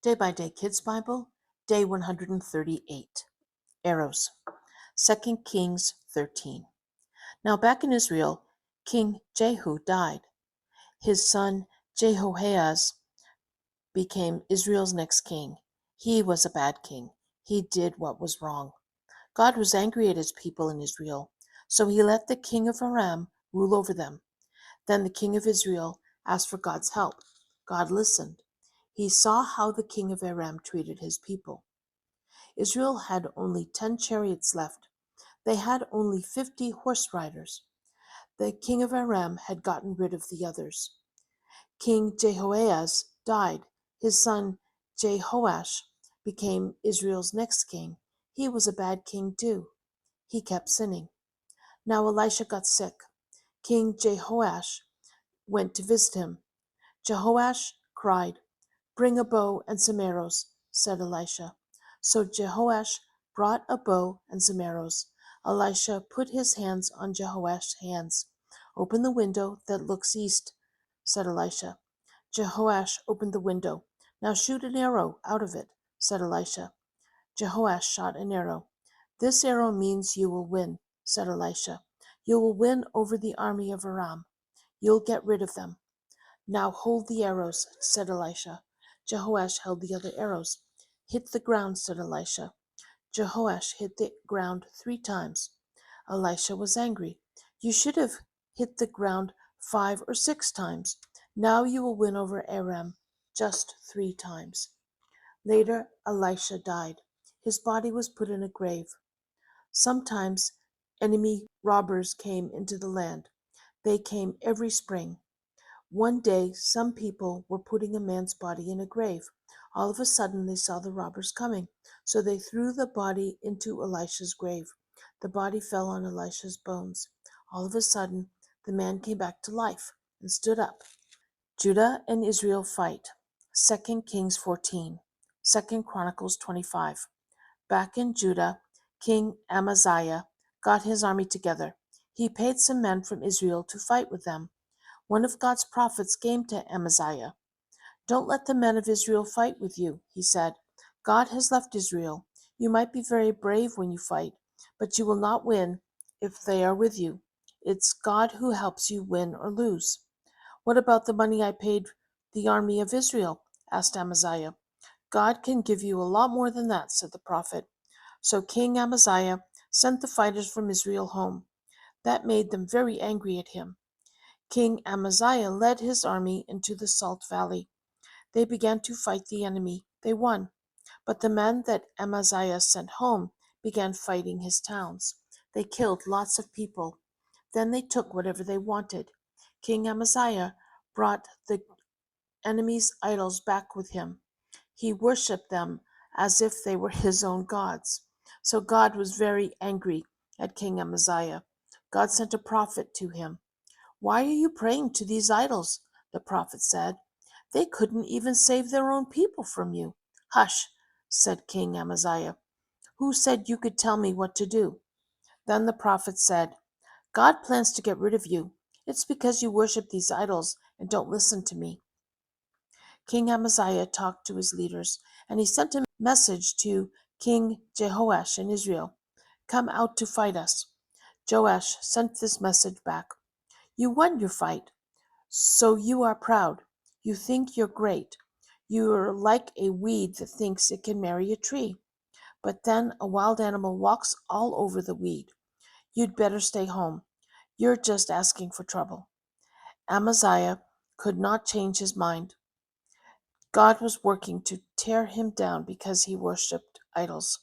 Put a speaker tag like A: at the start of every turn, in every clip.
A: Day by Day Kids Bible, Day 138. Arrows. 2 Kings 13. Now back in Israel, King Jehu died. His son Jehoahaz became Israel's next king. He was a bad king. He did what was wrong. God was angry at his people in Israel, so he let the king of Aram rule over them. Then the king of Israel asked for God's help. God listened. He saw how the king of Aram treated his people. Israel had only 10 chariots left. They had only 50 horse riders. The king of Aram had gotten rid of the others. King Jehoahaz died. His son Jehoash became Israel's next king. He was a bad king too. He kept sinning. Now Elisha got sick. King Jehoash went to visit him. Jehoash cried, "Bring a bow and some arrows," said Elisha. So Jehoash brought a bow and some arrows. Elisha put his hands on Jehoash's hands. "Open the window that looks east," said Elisha. Jehoash opened the window. "Now shoot an arrow out of it," said Elisha. Jehoash shot an arrow. "This arrow means you will win," said Elisha. "You will win over the army of Aram. You'll get rid of them." "Now hold the arrows," said Elisha. Jehoash held the other arrows. "Hit the ground," said Elisha. Jehoash hit the ground 3 times. Elisha was angry. "You should have hit the ground 5 or 6 times. Now you will win over Aram just 3 times." Later, Elisha died. His body was put in a grave. Sometimes enemy robbers came into the land. They came every spring. One day some people were putting a man's body in a grave. All of a sudden they saw the robbers coming, so they threw the body into Elisha's grave. The body fell on Elisha's bones. All of a sudden the man came back to life and stood up. Judah and Israel fight. 2 Kings 14. 2 Chronicles 25. Back in Judah, King Amaziah got his army together. He paid some men from Israel to fight with them. One of God's prophets came to Amaziah. "Don't let the men of Israel fight with you," he said. "God has left Israel. You might be very brave when you fight, but you will not win if they are with you. It's God who helps you win or lose." "What about the money I paid the army of Israel?" asked Amaziah. "God can give you a lot more than that," said the prophet. So King Amaziah sent the fighters from Israel home. That made them very angry at him. King Amaziah led his army into the Salt Valley. They began to fight the enemy. They won. But the men that Amaziah sent home began fighting his towns. They killed lots of people. Then they took whatever they wanted. King Amaziah brought the enemy's idols back with him. He worshipped them as if they were his own gods. So God was very angry at King Amaziah. God sent a prophet to him. "Why are you praying to these idols?" the prophet said. "They couldn't even save their own people from you." "Hush," said King Amaziah. "Who said you could tell me what to do?" Then the prophet said, "God plans to get rid of you. It's because you worship these idols and don't listen to me." King Amaziah talked to his leaders, and he sent a message to King Jehoash in Israel. "Come out to fight us." Joash sent this message back. "You won your fight, so you are proud. You think you're great. You're like a weed that thinks it can marry a tree. But then a wild animal walks all over the weed. You'd better stay home. You're just asking for trouble." Amaziah could not change his mind. God was working to tear him down because he worshipped idols.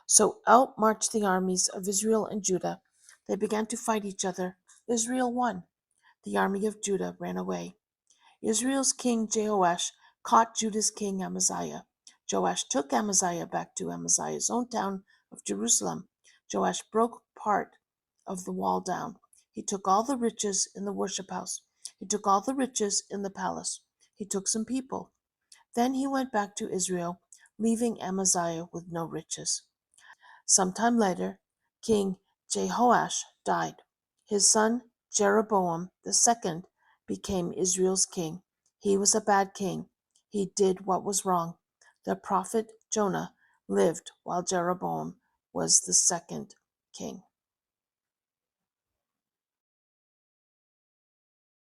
A: So out marched the armies of Israel and Judah. They began to fight each other. Israel won. The army of Judah ran away. Israel's king Jehoash caught Judah's king Amaziah. Joash took Amaziah back to Amaziah's own town of Jerusalem. Joash broke part of the wall down. He took all the riches in the worship house. He took all the riches in the palace. He took some people. Then he went back to Israel, leaving Amaziah with no riches. Sometime later, King Jehoash died. His son Jeroboam II became Israel's king. He was a bad king. He did what was wrong. The prophet Jonah lived while Jeroboam was the second king.